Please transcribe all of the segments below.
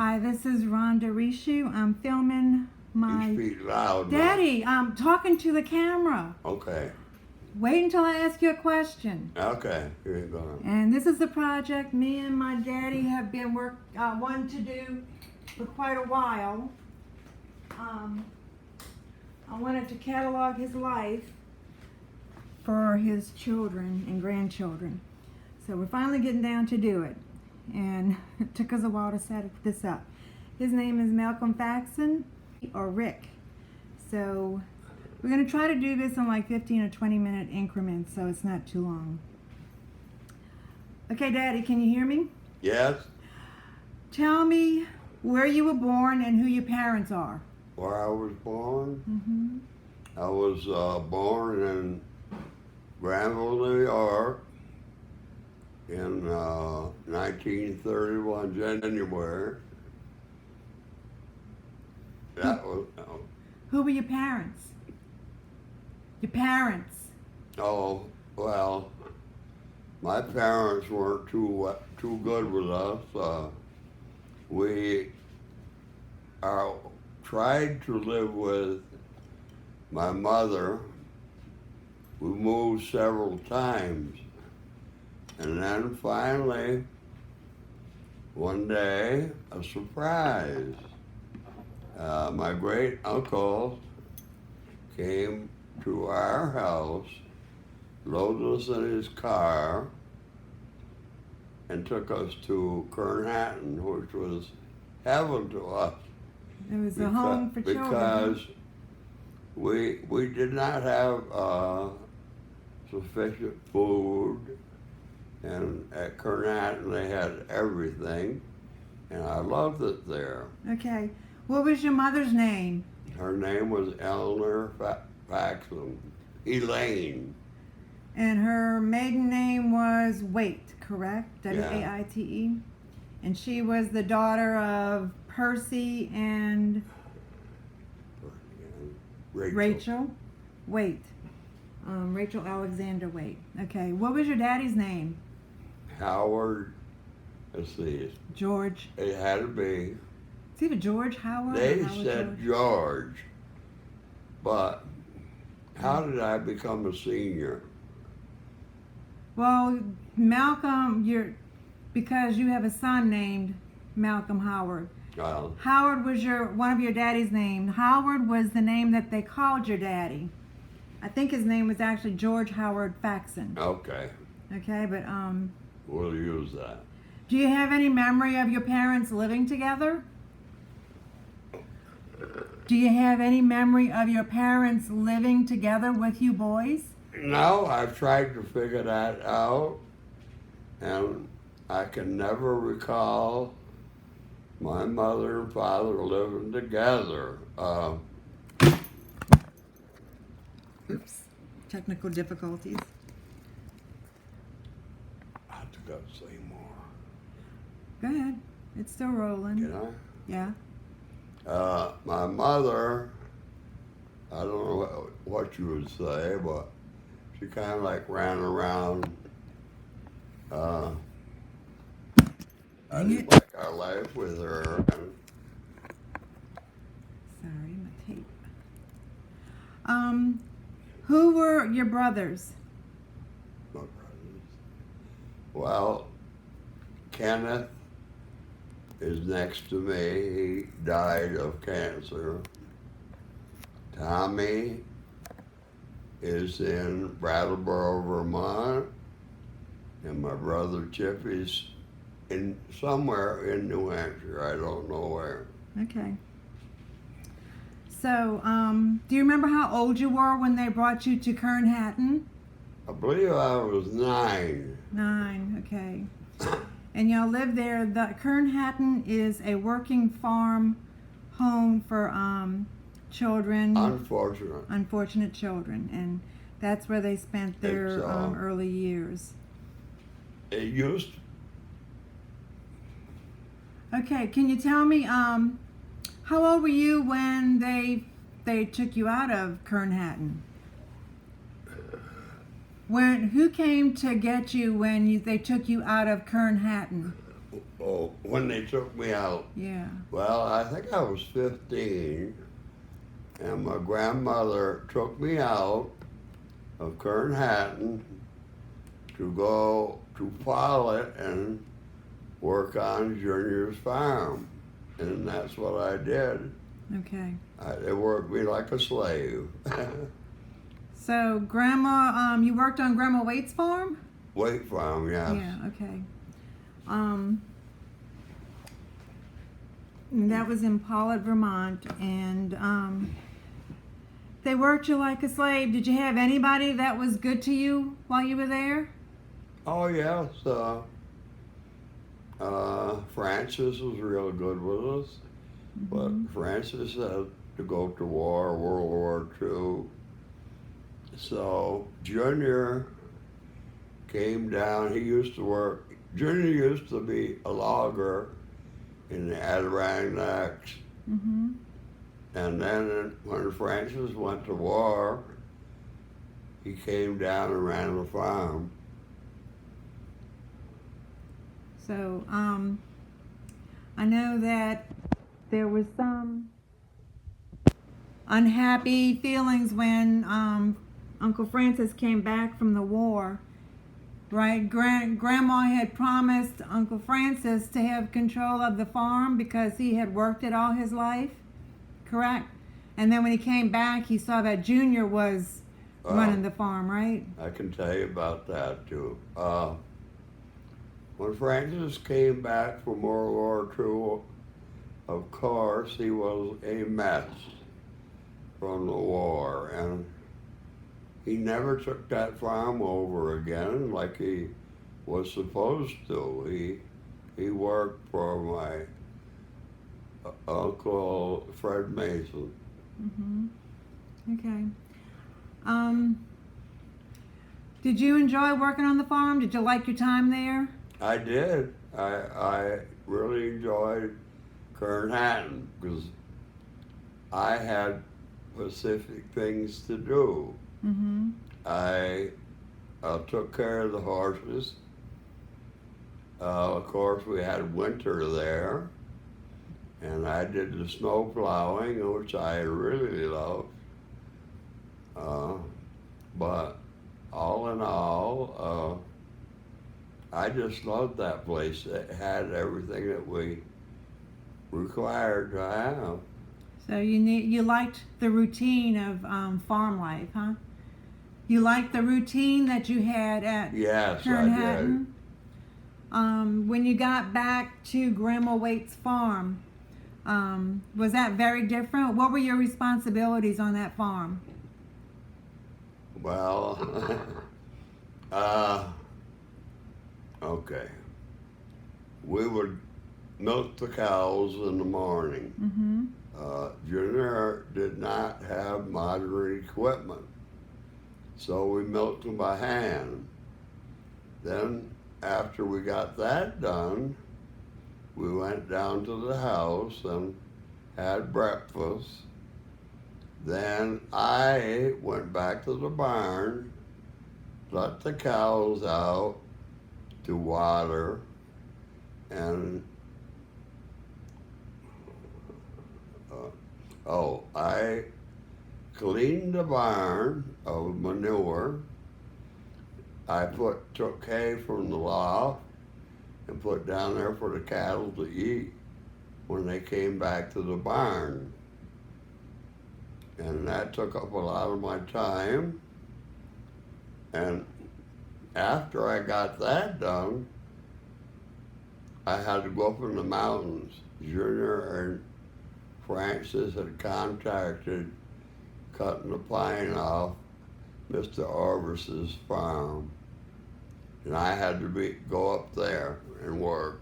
Hi, this is Rhonda Rishu. I'm filming my... You speak loud. Daddy, I'm talking to the camera. Okay. Wait until I ask you a question. Okay. Here you go. And this is the project me and my daddy have been wanting to do for quite a while. I wanted to catalog his life for his children and grandchildren. So we're finally getting down to do it. And it took us a while to set this up. His name is Malcolm Faxon, or Rick. So we're going to try to do this in like 15 or 20 minute increments so it's not too long. Okay, Daddy, can you hear me? Yes? Tell me where you were born and who your parents are. Where I was born? Mm-hmm. I was born in Granville, New York in 1931, January. That was... Who were your parents? Your parents. Oh, well, my parents weren't too good with us. We tried to live with my mother. We moved several times. And then finally, one day, a surprise. My great uncle came to our house, loaded us in his car, and took us to Kernhattan, which was heaven to us. It was a home for children. Because we did not have sufficient food, and at Kernhattan they had everything, and I loved it there. Okay. What was your mother's name? Her name was Eleanor Faxon, Elaine. And her maiden name was Waite, correct? Yeah. W-A-I-T-E. And she was the daughter of Percy and Rachel Waite. Rachel Alexander Waite. Okay. What was your daddy's name? Howard, let's see. George. It had to be. It's either George, Howard, They or Howard said George, but how did I become a senior? Well, Malcolm, because you have a son named Malcolm Howard. Howard was one of your daddy's names. Howard was the name that they called your daddy. I think his name was actually George Howard Faxon. Okay. Okay, but We'll use that. do you have any memory of your parents living together? Do you have any memory of your parents living together with you boys? No, I've tried to figure that out, and I can never recall my mother and father living together. Oops, technical difficulties. I have to go say more. Go ahead, it's still rolling. Can I? Yeah. My mother, I don't know what you would say, but she kind of like ran around. I didn't like our life with her. Sorry, my tape. Who were your brothers? My brothers. Well, Kenneth is next to me. He died of cancer. Tommy is in Brattleboro, Vermont, and my brother Chip is somewhere in New Hampshire. I don't know where. Okay. So, do you remember how old you were when they brought you to Kernhattan? I believe I was 9. 9, okay. And y'all lived there. The Kernhattan is a working farm home for children. Unfortunate children. And that's where they spent their early years. It used. Okay, can you tell me, how old were you when they took you out of Kernhattan? Who came to get you when they took you out of Kernhattan? Oh, when they took me out. Yeah. Well, I think I was 15, and my grandmother took me out of Kernhattan to go to Follett and work on Junior's farm. And that's what I did. Okay. They worked me like a slave. So, Grandma, you worked on Grandma Waite's farm? Wait farm, yes. Yeah, okay. And that was in Pollitt, Vermont, and they worked you like a slave. Did you have anybody that was good to you while you were there? Oh, yes. Francis was real good with us, but Francis had to go to war, World War II. So Junior came down. He used to work. Junior used to be a logger in the Adirondacks. Mm-hmm. And then when Francis went to war, he came down and ran the farm. So, I know that there was some unhappy feelings when Uncle Francis came back from the war, right? Grandma had promised Uncle Francis to have control of the farm because he had worked it all his life, correct? And then when he came back, he saw that Junior was running the farm, right? I can tell you about that too. When Francis came back from World War II, of course, he was a mess from the war, and he never took that farm over again like he was supposed to. He worked for my Uncle Fred Mason. Mm-hmm. Okay. Did you enjoy working on the farm? Did you like your time there? I did. I really enjoyed Kernhattan because I had specific things to do. Mm-hmm. I took care of the horses. Of course, we had winter there, and I did the snow plowing, which I really loved. But all in all, I just loved that place. It had everything that we required to have. So you liked the routine of farm life, huh? You liked the routine that you had at Yes, Kernhattan? I did. When you got back to Grandma Waite's farm, was that very different? What were your responsibilities on that farm? Well, okay. We would milk the cows in the morning. Mm-hmm. Junior did not have modern equipment, so we milked them by hand. Then, after we got that done, we went down to the house and had breakfast. Then I went back to the barn, let the cows out to water, and I cleaned the barn of manure. I took hay from the loft and put down there for the cattle to eat when they came back to the barn. And that took up a lot of my time. And after I got that done, I had to go up in the mountains. Junior and Francis had contacted cutting the pine off Mr. Orvis's farm. And I had to go up there and work.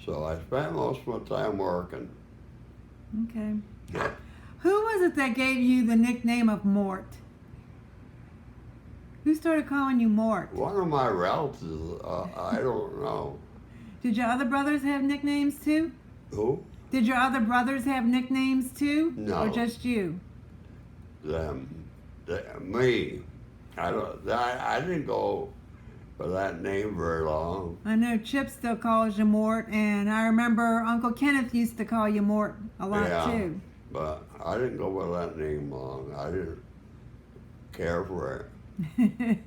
So I spent most of my time working. Okay. Who was it that gave you the nickname of Mort? Who started calling you Mort? One of my relatives, I don't know. Did your other brothers have nicknames too? Who? Did your other brothers have nicknames too? No. Or just you? Me. I didn't go by that name very long. I know Chip still calls you Mort, and I remember Uncle Kenneth used to call you Mort a lot Yeah. too. But I didn't go by that name long. I didn't care for it.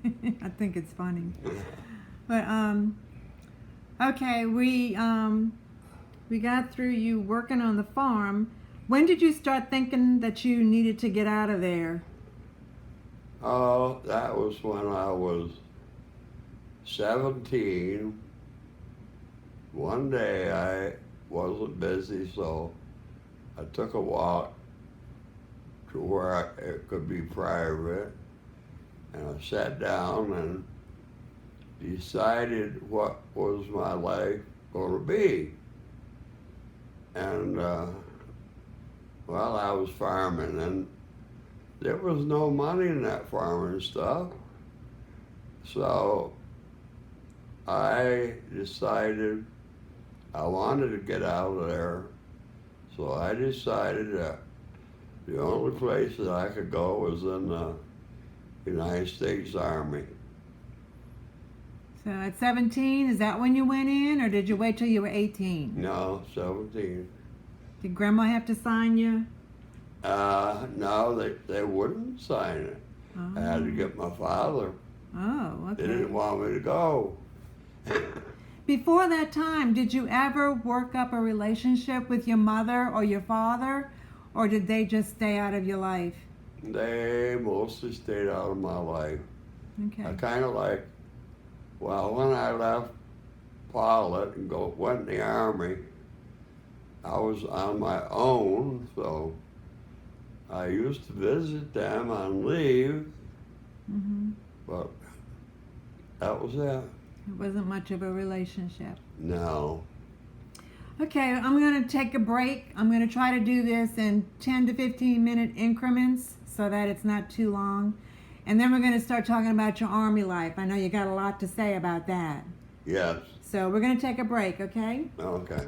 I think it's funny. But okay, we got through you working on the farm. When did you start thinking that you needed to get out of there? Oh, that was when I was 17. One day I wasn't busy, so I took a walk to where it could be private, and I sat down and decided what was my life going to be. And well, I was farming, and there was no money in that farming stuff. So I decided I wanted to get out of there. So I decided that the only place that I could go was in the United States Army. So at 17, is that when you went in, or did you wait till you were 18? No, 17. Did Grandma have to sign you? No, they wouldn't sign it. Oh. I had to get my father. Oh, They okay. didn't want me to go. Before that time, did you ever work up a relationship with your mother or your father, or did they just stay out of your life? They mostly stayed out of my life. Okay. I kind of like, well, when I left Pilot and went in the Army, I was on my own, so I used to visit them on leave, Mm-hmm. but that was it. It wasn't much of a relationship. No. Okay, I'm going to take a break. I'm going to try to do this in 10 to 15 minute increments so that it's not too long. And then we're going to start talking about your Army life. I know you got a lot to say about that. Yes. So we're going to take a break, okay? Okay.